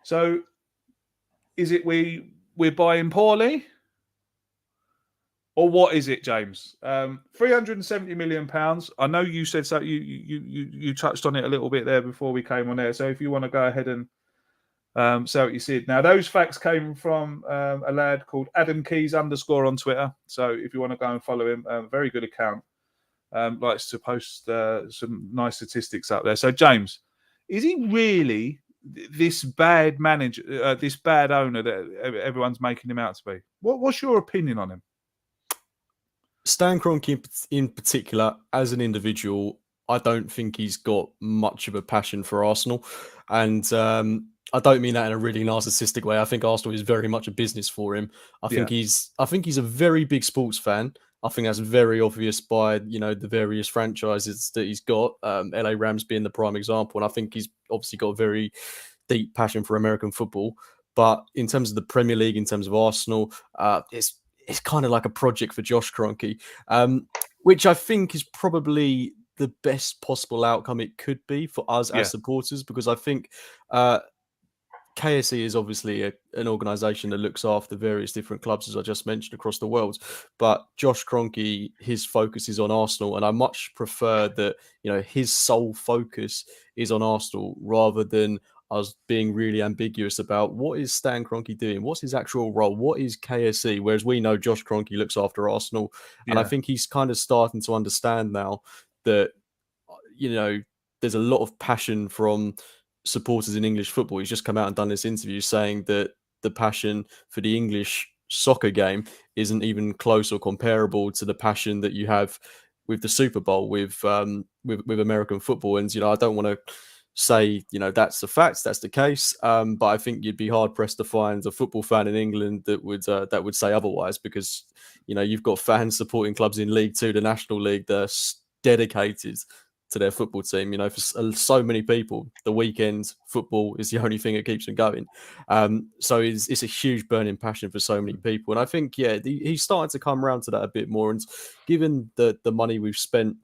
So, is it we're buying poorly? Or what is it, James? £370 million. I know you said so. You touched on it a little bit there before we came on air. So if you want to go ahead and say what you said. Now, those facts came from a lad called Adam Keys _ on Twitter. So if you want to go and follow him, very good account. Likes to post some nice statistics up there. So James, is he really this bad manager, this bad owner that everyone's making him out to be? What's your opinion on him? Stan Kroenke in particular, as an individual, I don't think he's got much of a passion for Arsenal. And I don't mean that in a really narcissistic way. I think Arsenal is very much a business for him. I think he's a very big sports fan. I think that's very obvious by, the various franchises that he's got, LA Rams being the prime example. And I think he's obviously got a very deep passion for American football. But in terms of the Premier League, in terms of Arsenal, it's kind of like a project for Josh Kroneke, which I think is probably the best possible outcome it could be for us as supporters, because I think KSE is obviously an organisation that looks after various different clubs, as I just mentioned, across the world. But Josh Kroneke, his focus is on Arsenal, and I much prefer that his sole focus is on Arsenal rather than us being really ambiguous about what is Stan Kroenke doing, what's his actual role, what is KSE, whereas we know Josh Kroneke looks after Arsenal. And I think he's kind of starting to understand now that, there's a lot of passion from supporters in English football. He's just come out and done this interview saying that the passion for the English soccer game isn't even close or comparable to the passion that you have with the Super Bowl, with American football. And, I don't want to say, that's the facts, that's the case. But I think you'd be hard pressed to find a football fan in England that would say otherwise, because, you've got fans supporting clubs in League Two, the National League, that are dedicated to their football team. For so many people, the weekend football is the only thing that keeps them going. So it's a huge burning passion for so many people. And I think, he's starting to come around to that a bit more. And given the money we've spent,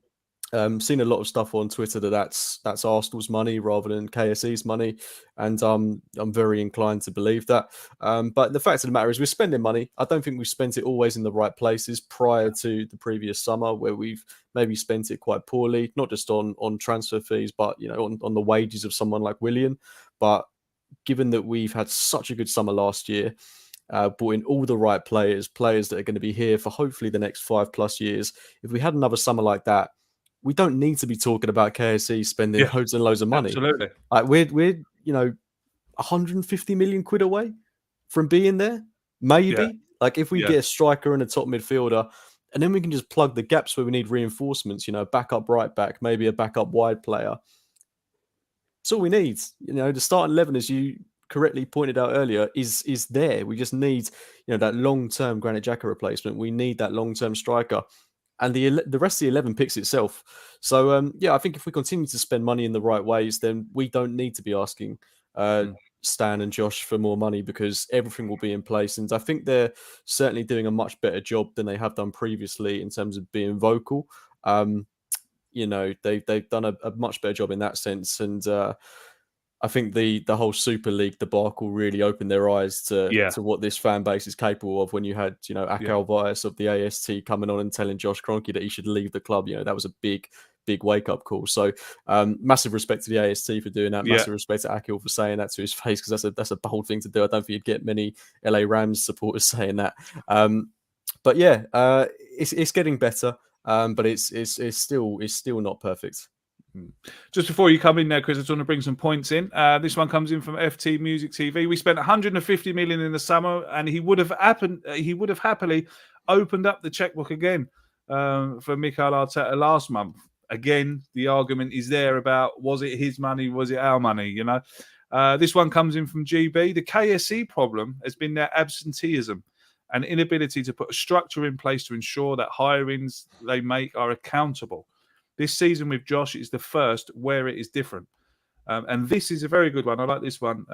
seen a lot of stuff on Twitter that's Arsenal's money rather than KSE's money, and I'm very inclined to believe that. But the fact of the matter is, we're spending money. I don't think we've spent it always in the right places prior to the previous summer, where we've maybe spent it quite poorly, not just on transfer fees, but on the wages of someone like Willian. But given that we've had such a good summer last year, brought in all the right players that are going to be here for hopefully the next 5+ years, if we had another summer like that, we don't need to be talking about KSE spending loads and loads of money. Absolutely. Like we're 150 million quid away from being there. Maybe. Yeah. Like if we get a striker and a top midfielder, and then we can just plug the gaps where we need reinforcements, backup right back, maybe a backup wide player. That's all we need. The starting 11, as you correctly pointed out earlier, is there. We just need, that long-term Granit Xhaka replacement. We need that long-term striker. And the rest of the 11 picks itself. So, I think if we continue to spend money in the right ways, then we don't need to be asking Stan and Josh for more money, because everything will be in place. And I think they're certainly doing a much better job than they have done previously in terms of being vocal. They've done a much better job in that sense. And I think the whole Super League debacle really opened their eyes to what this fan base is capable of. When you had, Akal Vyas of the AST coming on and telling Josh Kroneke that he should leave the club, that was a big wake up call. So massive respect to the AST for doing that. Massive respect to Akil for saying that to his face, because that's a bold thing to do. I don't think you'd get many LA Rams supporters saying that. It's getting better, but it's still not perfect. Just before you come in there, Chris, I just want to bring some points in. This one comes in from FT Music TV. We spent 150 million in the summer, and he would have happily opened up the checkbook again for Mikel Arteta last month. Again, the argument is there about, was it his money, was it our money? You know, this one comes in from GB. The KSE problem has been their absenteeism and inability to put a structure in place to ensure that hirings they make are accountable. This season with Josh is the first where it is different. And this is a very good one. I like this one.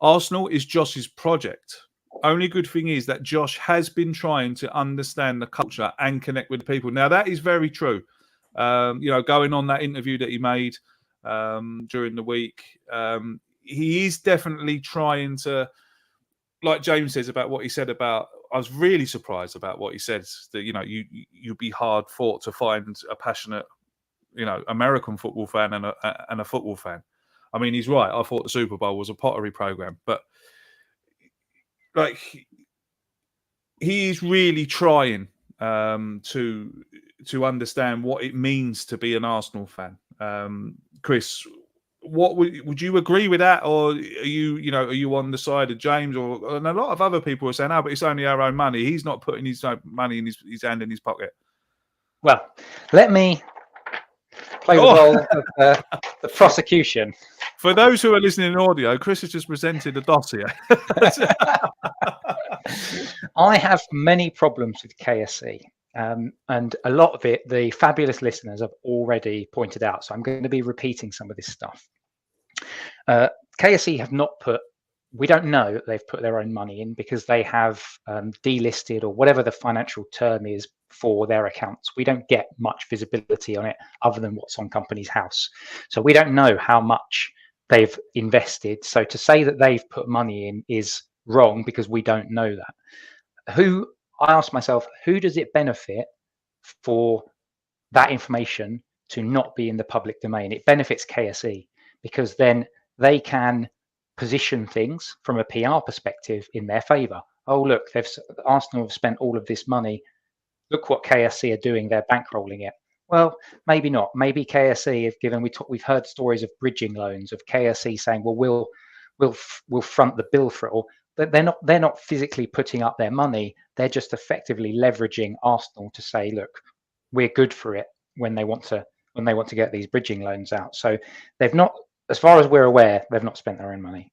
Arsenal is Josh's project. Only good thing is that Josh has been trying to understand the culture and connect with the people. Now, that is very true. You know, going on that interview that he made during the week, he is definitely trying to, like James says about what he said about, I was really surprised about what he said, that, you know, you'd be hard fought to find a passionate, you know, American football fan and a football fan. I mean, he's right. I thought the Super Bowl was a pottery program, but like, he's really trying to understand what it means to be an Arsenal fan. Chris, what would you agree with that, or are you on the side of James? Or, and a lot of other people are saying, "Oh, but it's only our own money. He's not putting his own money in his hand in his pocket." Well, let me play the role of the prosecution. For those who are listening in audio, Chris has just presented a dossier. I have many problems with KSE. And a lot of it, the fabulous listeners have already pointed out. So I'm going to be repeating some of this stuff. KSE have not put, we don't know that they've put their own money in because they have delisted, or whatever the financial term is for their accounts. We don't get much visibility on it other than what's on Companies House. So we don't know how much they've invested. So to say that they've put money in is wrong because we don't know that. I asked myself, who does it benefit for that information to not be in the public domain? It benefits KSE because then they can position things from a PR perspective in their favour. Oh, look, Arsenal have spent all of this money. Look what KSE are doing. They're bankrolling it. Well, maybe not. Maybe KSE have given. We've heard stories of bridging loans, of KSE saying, well, we'll front the bill for it all. But they're not physically putting up their money. They're just effectively leveraging Arsenal to say, look, we're good for it when they want to get these bridging loans out. So they've not, as far as we're aware, they've not spent their own money.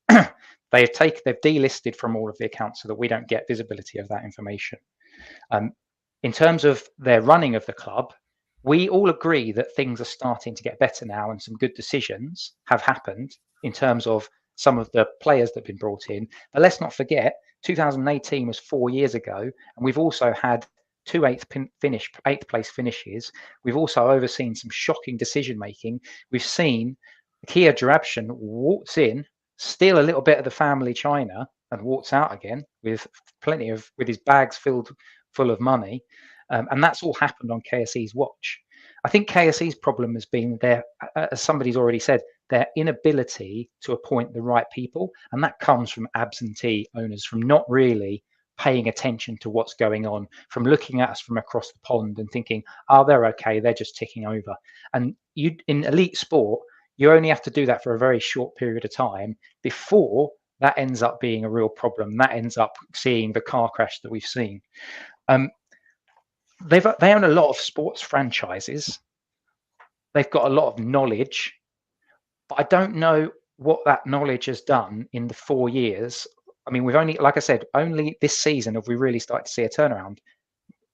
They've delisted from all of the accounts so that we don't get visibility of that information. In terms of their running of the club, we all agree that things are starting to get better now, and some good decisions have happened in terms of some of the players that have been brought in. But let's not forget, 2018 was 4 years ago, and we've also had two eighth place finishes. We've also overseen some shocking decision making. We've seen Kia Jarabshan waltz in, steal a little bit of the family china, and waltz out again with his bags full of money, and that's all happened on KSE's watch. I think KSE's problem has been as somebody's already said, their inability to appoint the right people, and that comes from absentee owners, from not really paying attention to what's going on, from looking at us from across the pond and thinking, oh, they're okay, they're just ticking over. And in elite sport, you only have to do that for a very short period of time before that ends up being a real problem. That ends up seeing the car crash that we've seen. They own a lot of sports franchises. They've got a lot of knowledge, but I don't know what that knowledge has done in the 4 years. I mean, we've only, like I said, only this season have we really started to see a turnaround.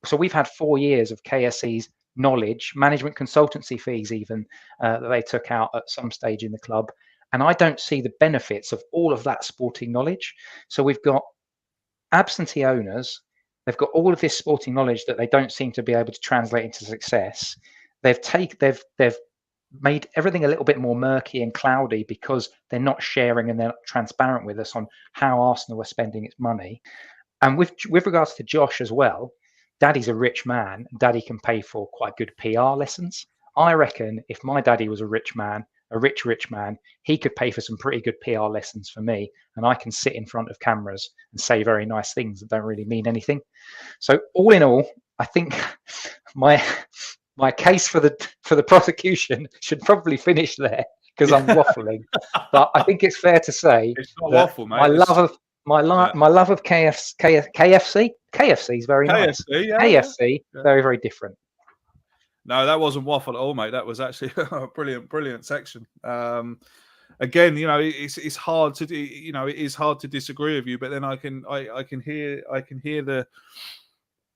So we've had 4 years of KSE's knowledge, management consultancy fees even, that they took out at some stage in the club. And I don't see the benefits of all of that sporting knowledge. So we've got absentee owners. They've got all of this sporting knowledge that they don't seem to be able to translate into success. They've made everything a little bit more murky and cloudy because they're not sharing and they're not transparent with us on how Arsenal are spending its money. And with regards to Josh as well, Daddy's a rich man. Daddy can pay for quite good PR lessons. I reckon if my daddy was a rich man, he could pay for some pretty good PR lessons for me, and I can sit in front of cameras and say very nice things that don't really mean anything. So all in all, I think my my case for the prosecution should probably finish there because I'm waffling. But I think it's fair to say It's not that waffle, mate. my love of KFC is very nice. KFC, yeah, KFC, yeah. very, very different. No, that wasn't waffle at all, mate. That was actually a brilliant section. Again, it's hard to do. It is hard to disagree with you, but then I can hear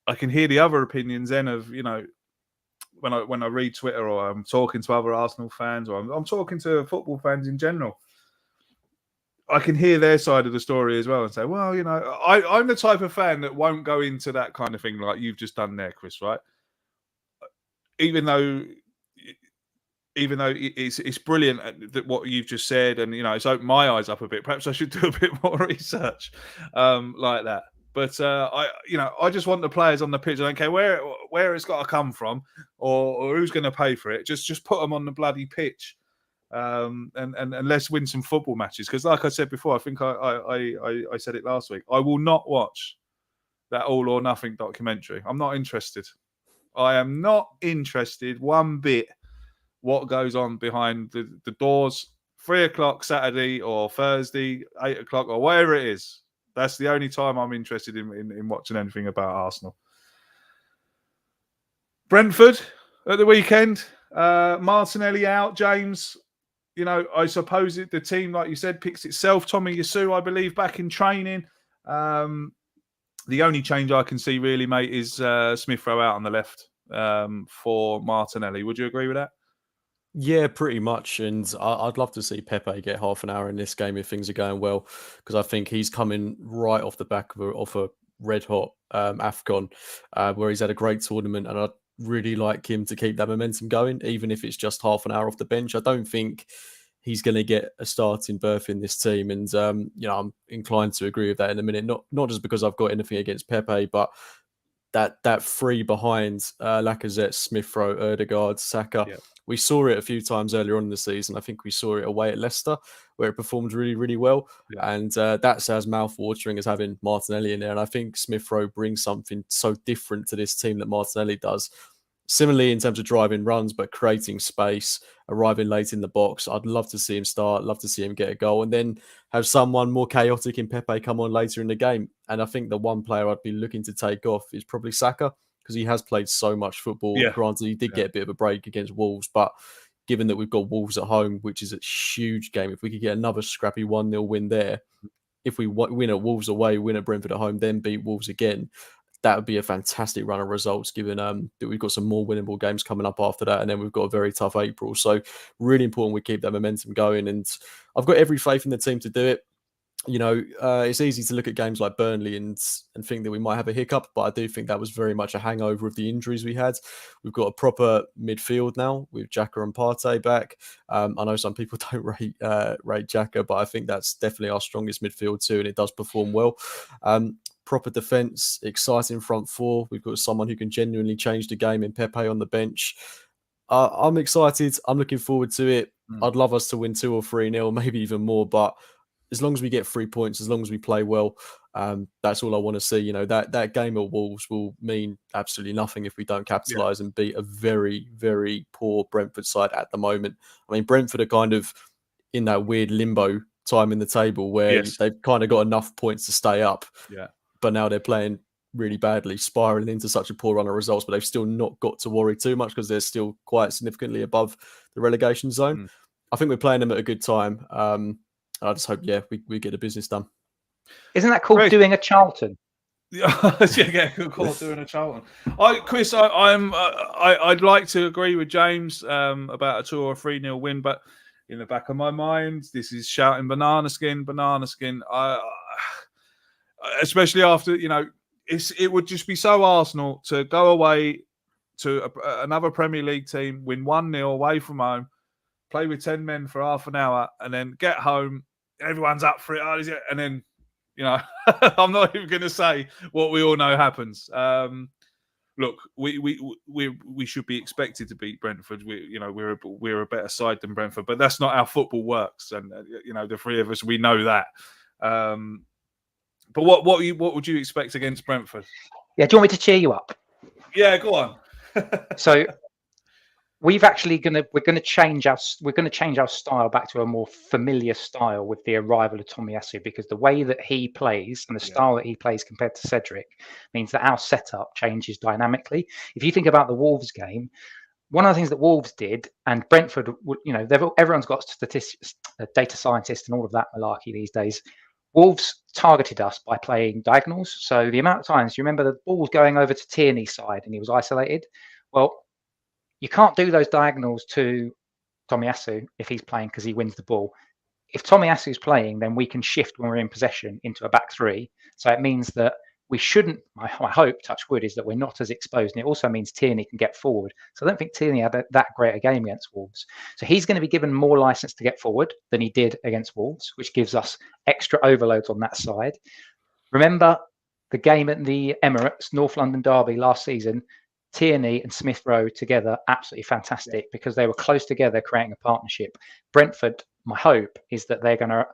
the other opinions then of when I read Twitter or I'm talking to other Arsenal fans or I'm talking to football fans in general. I can hear their side of the story as well and say, well, I'm the type of fan that won't go into that kind of thing like you've just done there, Chris, right? Even though it's brilliant that what you've just said, and it's opened my eyes up a bit. Perhaps I should do a bit more research like that. But I just want the players on the pitch. I don't care where it's got to come from or who's going to pay for it. Just put them on the bloody pitch, and let's win some football matches. Because, like I said before, I think I said it last week. I will not watch that All or Nothing documentary. I'm not interested. I am not interested one bit what goes on behind the doors. 3:00 Saturday or Thursday, 8:00 or whatever it is. That's the only time I'm interested in watching anything about Arsenal. Brentford at the weekend. Martinelli out. James, I suppose the team, like you said, picks itself. Tommy Yasu, I believe, back in training. The only change I can see really, mate, is Smith Rowe out on the left for Martinelli. Would you agree with that? Yeah, pretty much. And I'd love to see Pepe get half an hour in this game if things are going well, because I think he's coming right off the back of a red-hot AFCON, where he's had a great tournament, and I'd really like him to keep that momentum going, even if it's just half an hour off the bench. I don't think he's going to get a starting berth in this team. And, I'm inclined to agree with that in a minute, not just because I've got anything against Pepe, but that three behind Lacazette, Smith Rowe, Ødegaard, Saka. Yeah. We saw it a few times earlier on in the season. I think we saw it away at Leicester, where it performed really, really well. Yeah. And that's as mouth-watering as having Martinelli in there. And I think Smith Rowe brings something so different to this team that Martinelli does. Similarly, in terms of driving runs, but creating space, arriving late in the box. I'd love to see him start, love to see him get a goal, and then have someone more chaotic in Pepe come on later in the game. And I think the one player I'd be looking to take off is probably Saka, because he has played so much football. Yeah. Granted, he did get a bit of a break against Wolves, but given that we've got Wolves at home, which is a huge game, if we could get another scrappy 1-0 win there, if we win at Wolves away, win at Brentford at home, then beat Wolves again, that would be a fantastic run of results, given that we've got some more winnable games coming up after that, and then we've got a very tough April. So really important we keep that momentum going, and I've got every faith in the team to do it. It's easy to look at games like Burnley and think that we might have a hiccup, but I do think that was very much a hangover of the injuries we had. We've got a proper midfield now with Xhaka and Partey back. I know some people don't rate Xhaka, but I think that's definitely our strongest midfield too, and it does perform well. Proper defence, exciting front four. We've got someone who can genuinely change the game in Pepe on the bench. I'm excited. I'm looking forward to it. I'd love us to win 2 or 3-0, maybe even more, but as long as we get 3 points, as long as we play well, that's all I want to see. That game at Wolves will mean absolutely nothing if we don't capitalise and beat a very, very poor Brentford side at the moment. I mean, Brentford are kind of in that weird limbo time in the table where they've kind of got enough points to stay up. Yeah. But now they're playing really badly, spiralling into such a poor run of results, but they've still not got to worry too much because they're still quite significantly above the relegation zone. I think we're playing them at a good time. I just hope, we get the business done. Isn't that called doing a Charlton? Good call, doing a Charlton. Chris, I'd like to agree with James about a 2 or 3-0 win, but in the back of my mind, this is shouting banana skin. Especially after, it would just be so Arsenal to go away to another Premier League team, win 1-0 away from home, play with 10 men for half an hour, and then get home. Everyone's up for it. And then, I'm not even going to say what we all know happens. Look, we should be expected to beat Brentford. We're a better side than Brentford, but that's not how football works. And, the three of us, we know that. But what would you expect against Brentford? Yeah, do you want me to cheer you up? Yeah, go on. So we're going to change our style back to a more familiar style with the arrival of Tomiyasu, because the way that he plays and the style that he plays compared to Cedric means that our setup changes dynamically. If you think about the Wolves game, one of the things that Wolves did, and Brentford, everyone's got statistics, data scientists and all of that malarkey these days. Wolves targeted us by playing diagonals. So the amount of times, you remember the ball was going over to Tierney's side and he was isolated. Well, you can't do those diagonals to Tomiyasu if he's playing, because he wins the ball. If Tomiyasu's playing, then we can shift when we're in possession into a back three. So it means that we shouldn't, my hope, touch wood, is that we're not as exposed. And it also means Tierney can get forward. So I don't think Tierney had that great a game against Wolves. So he's going to be given more license to get forward than he did against Wolves, which gives us extra overloads on that side. Remember the game at the Emirates, North London derby last season? Tierney and Smith Rowe together, absolutely fantastic, because they were close together, creating a partnership. Brentford, my hope is that they're going to,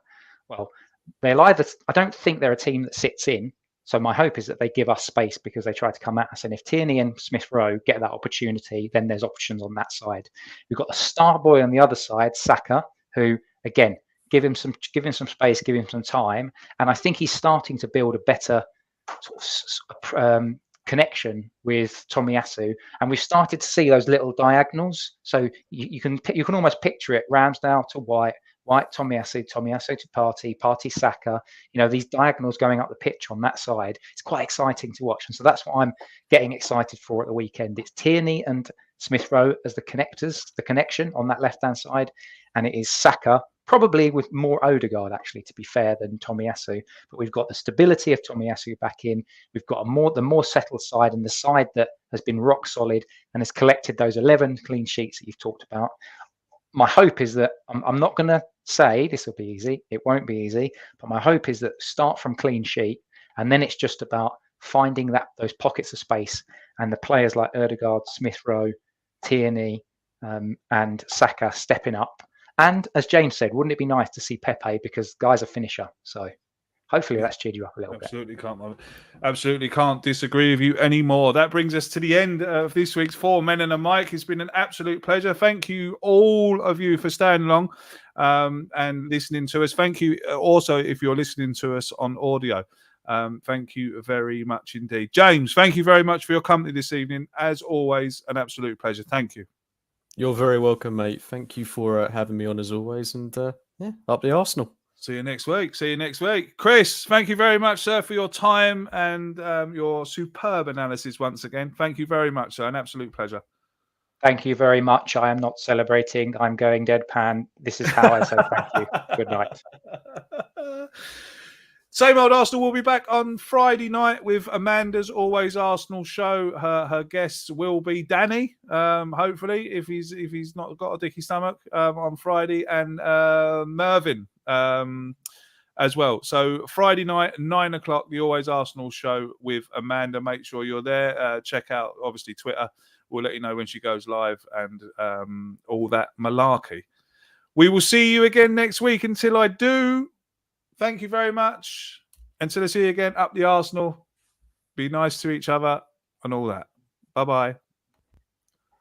they'll either, I don't think they're a team that sits in. So my hope is that they give us space because they try to come at us. And if Tierney and Smith Rowe get that opportunity, then there's options on that side. We've got the star boy on the other side, Saka, who, again, give him some space, give him some time. And I think he's starting to build a better sort of connection with Tomiyasu, and we've started to see those little diagonals. So you can almost picture it: Ramsdale to White, Tomiyasu to Partey Saka. These diagonals going up the pitch on that side. It's quite exciting to watch, and so that's what I'm getting excited for at the weekend. It's Tierney and Smith Rowe as the connectors, the connection on that left hand side, and it is Saka, probably with more Odegaard, actually, to be fair, than Tomiyasu. But we've got the stability of Tomiyasu back in. We've got the more settled side, and the side that has been rock solid and has collected those 11 clean sheets that you've talked about. My hope is that I'm not going to say this will be easy. It won't be easy. But my hope is that start from clean sheet, and then it's just about finding those pockets of space, and the players like Odegaard, Smith Rowe, Tierney, and Saka stepping up. And as James said, wouldn't it be nice to see Pepe, because guy's a finisher. So hopefully that's cheered you up a little bit. Absolutely can't disagree with you anymore. That brings us to the end of this week's Four Men and a Mic. It's been an absolute pleasure. Thank you, all of you, for staying along and listening to us. Thank you also if you're listening to us on audio. Thank you very much indeed. James, thank you very much for your company this evening. As always, an absolute pleasure. Thank you. You're very welcome, mate. Thank you for having me on as always. And up the Arsenal. See you next week. Chris, thank you very much, sir, for your time and your superb analysis once again. Thank you very much, sir. An absolute pleasure. Thank you very much. I am not celebrating. I'm going deadpan. This is how I say thank you. Good night. Same Old Arsenal will be back on Friday night with Amanda's Always Arsenal show. Her guests will be Danny, hopefully, if he's not got a dicky stomach, on Friday, and Mervyn as well. So Friday night, 9 o'clock, the Always Arsenal show with Amanda. Make sure you're there. Check out, obviously, Twitter. We'll let you know when she goes live and all that malarkey. We will see you again next week. Until I do, thank you very much. Until I see you again, up the Arsenal. Be nice to each other and all that. Bye-bye.